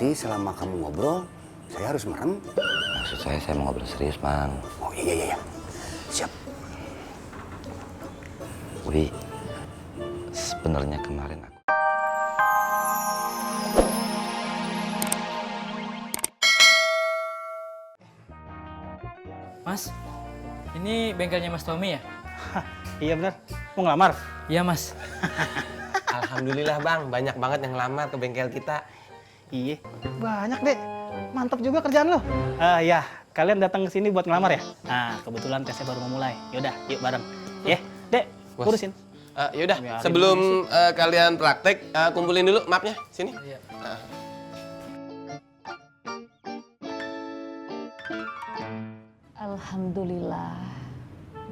Berarti selama kamu ngobrol, saya harus merem? Maksud saya mau ngobrol serius, Mang. Oh iya. Siap. Wi, sebenarnya kemarin aku... Mas, ini bengkelnya Mas Tommy ya? Iya benar. Mau ngelamar? Iya Mas. Alhamdulillah Bang, banyak banget yang ngelamar ke bengkel kita. Iya. Banyak deh. Mantap juga kerjaan lo. Ya, kalian datang ke sini buat ngelamar ya? Nah, kebetulan tesnya baru mau mulai. Yaudah, yuk bareng. Ya, Dek, Bos. urusin. Yaudah, Biarin sebelum kalian praktek, kumpulin dulu mapnya. Sini. Iya. Alhamdulillah,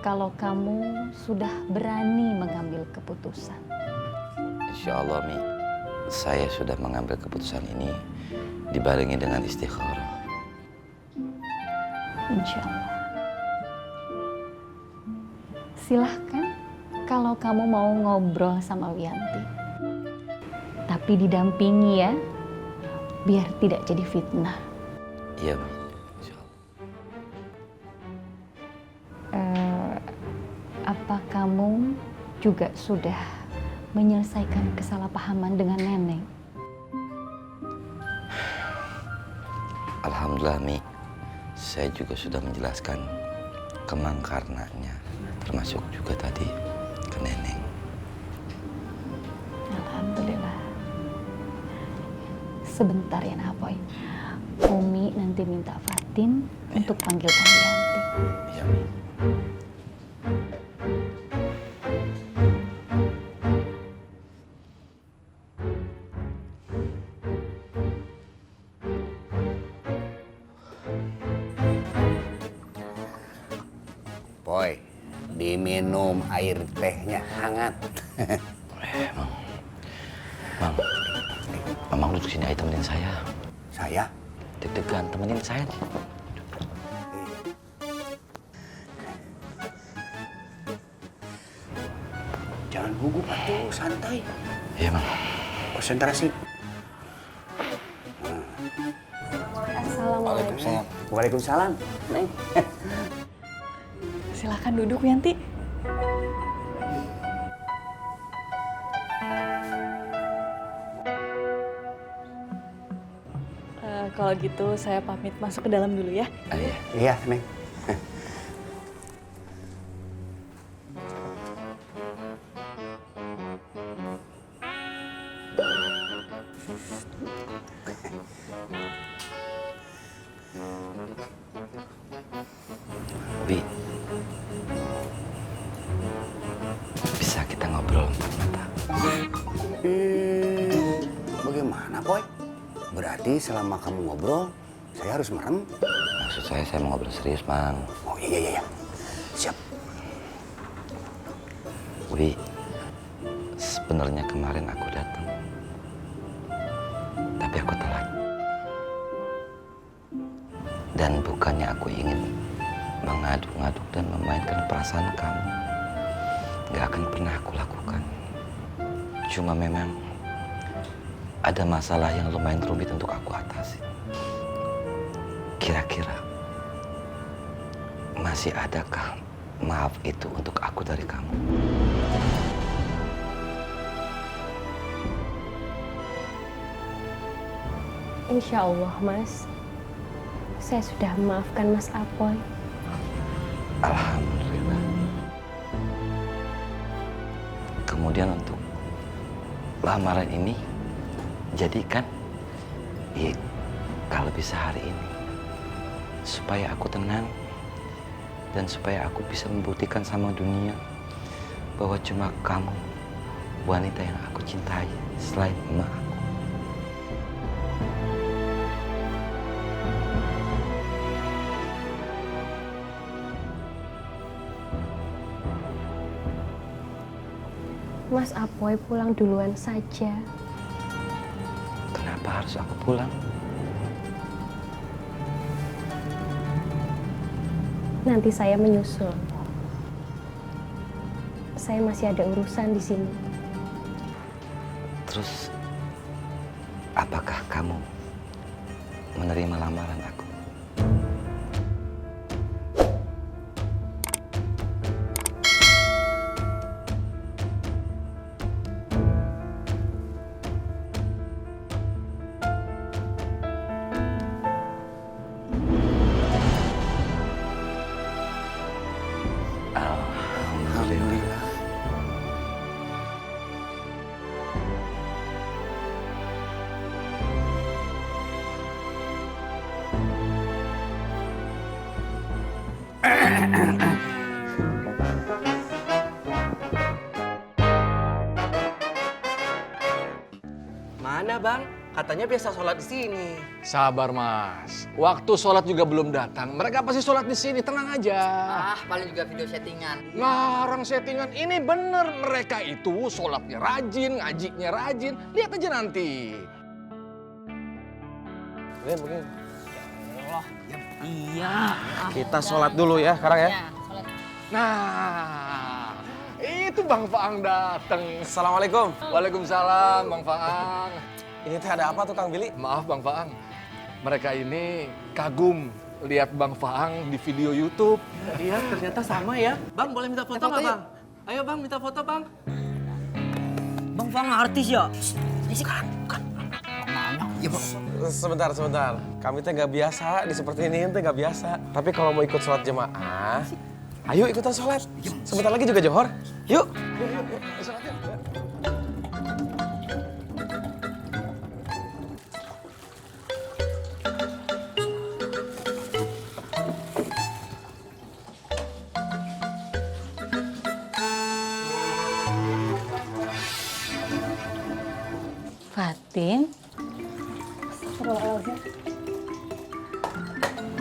kalau kamu sudah berani mengambil keputusan. Insya Allah, Mi, saya sudah mengambil keputusan ini dibarengi dengan istikharah. Insya Allah. Silahkan kalau kamu mau ngobrol sama Wianti. Tapi didampingi ya, biar tidak jadi fitnah. Iya, Mi. Insya Allah. Apa kamu juga sudah menyelesaikan kesalahpahaman dengan Neneng? Alhamdulillah, Mi. Saya juga sudah menjelaskan ke Mang karenanya, termasuk juga tadi ke Neneng. Alhamdulillah. Sebentar ya Napoy. Umi nanti minta Fatin untuk panggilkan Wianti. Iya, Mi. Boy, diminum air tehnya hangat. Mang, Mamang duduk sini aja temenin saya. Saya? Deg-degan, temenin saya. Jangan gugup atuh, santai. Iya, Mang. Konsentrasi. Assalamualaikum. Waalaikumsalam. Neng. Silakan duduk Wianti. Kalau gitu saya pamit masuk ke dalam dulu ya. Iya. Iya, Neng. Wi, bisa kita ngobrol empat mata? Bagaimana, Boy? Berarti selama kamu ngobrol, saya harus merem? Maksud saya mau ngobrol serius, Mang. Oh iya. Siap. Wi, sebenarnya kemarin aku datang, tapi aku telat. Dan bukannya aku ingin mengaduk-ngaduk dan memainkan perasaan kamu. Gak akan pernah aku lakukan. Cuma memang ada masalah yang lumayan rumit untuk aku atasi. Kira-kira masih adakah maaf itu untuk aku dari kamu? Insya Allah, Mas. Saya sudah memaafkan Mas Apoy. Alhamdulillah. Kemudian untuk lamaran ini jadikan kalau bisa hari ini, supaya aku tenang dan supaya aku bisa membuktikan sama dunia bahwa cuma kamu wanita yang aku cintai selain emak aku. Mas Apoy pulang duluan saja. Kenapa harus aku pulang? Nanti saya menyusul. Saya masih ada urusan di sini. Terus, apakah kamu menerima lamaran aku. Alhamdulillah. Mana bang? Katanya biasa sholat di sini. Sabar mas, waktu sholat juga belum datang. Mereka pasti sholat di sini, tenang aja. Ah, paling juga video settingan. Ngarang settingan, ini bener. Mereka itu sholatnya rajin, ngajinya rajin. Lihat aja nanti. Begini. Iya. Kita sholat dulu ya sekarang ya. Nah, itu Bang Faang datang. Assalamualaikum. Waalaikumsalam Bang Faang. Ini teh ada apa tuh Kang Billy? Maaf Bang Faang, mereka ini kagum lihat Bang Faang di video YouTube. Iya ternyata sama ya. Bang boleh minta foto nggak bang? Ayo bang minta foto bang. Bang Fang artis ya? Ini kan, bukan. Ya, sebentar. Kami teh nggak biasa di seperti ini teh nggak biasa. Tapi kalau mau ikut sholat jemaah, ayo ikutan sholat. Sebentar lagi juga johor. Yuk. Fatin,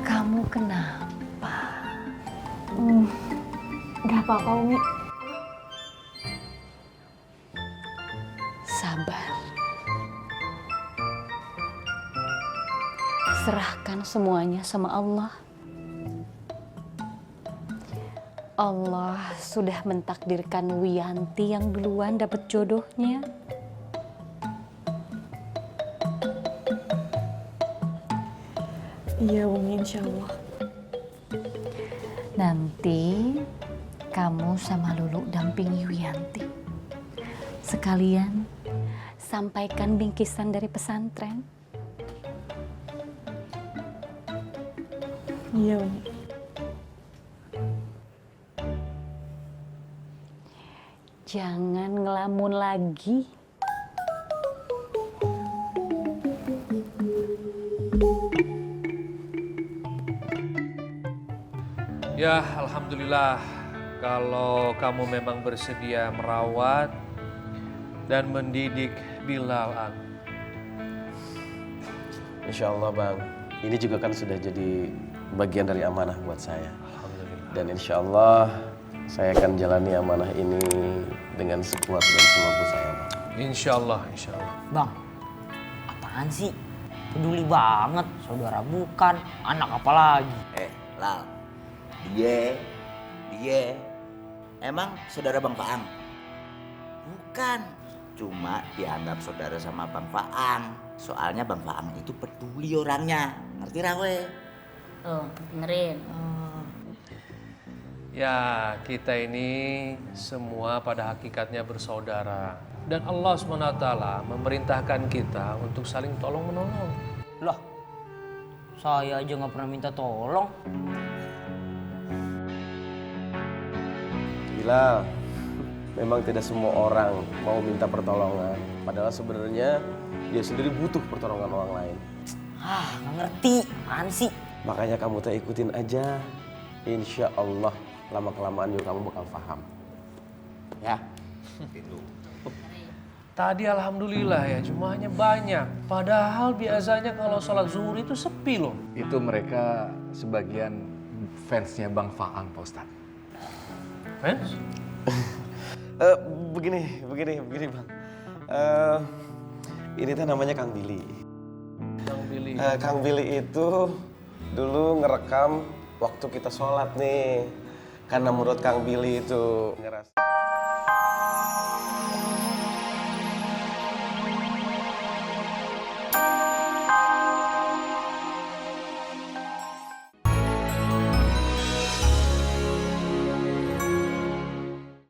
kamu kenapa? Gak apa-apa, Umi. Sabar. Serahkan semuanya sama Allah. Allah sudah mentakdirkan Wiyanti yang duluan dapat jodohnya. Iya, Umi, insya Allah. Nanti kamu sama Lulu dampingi Wiyanti. Sekalian sampaikan bingkisan dari pesantren. Iya, Umi. Jangan ngelamun lagi. Ya, alhamdulillah kalau kamu memang bersedia merawat dan mendidik Bilal Ang. Insya Allah bang. Ini juga kan sudah jadi bagian dari amanah buat saya. Alhamdulillah. Dan insya Allah saya akan jalani amanah ini dengan sekuat dan semampu saya bang. Insya Allah, insya Allah. Bang, apaan sih? Peduli banget, saudara bukan, anak apalagi. Lal, dia, emang saudara Bang Faang? Bukan, cuma dianggap saudara sama Bang Faang. Soalnya Bang Faang itu peduli orangnya, ngerti Rawe? Tuh, dengerin. Ya, kita ini semua pada hakikatnya bersaudara. Dan Allah SWT memerintahkan kita untuk saling tolong-menolong. Loh, saya aja nggak pernah minta tolong. Bilal, memang tidak semua orang mau minta pertolongan. Padahal sebenarnya dia sendiri butuh pertolongan orang lain. Ah, nggak ngerti, apaan sih? Makanya kamu teh ikutin aja. Insya Allah lama-kelamaan juga kamu bakal paham. Ya. Tadi alhamdulillah ya, jumlahnya banyak. Padahal biasanya kalau sholat zuhur itu sepi loh. Itu mereka sebagian fansnya Bang Faang, Pak Ustadz. Fans? Begini bang. Ini teh namanya Kang Billy. Kang Billy. Kang Billy itu dulu ngerekam waktu kita sholat nih. Karena menurut Kang Billy itu ngeras.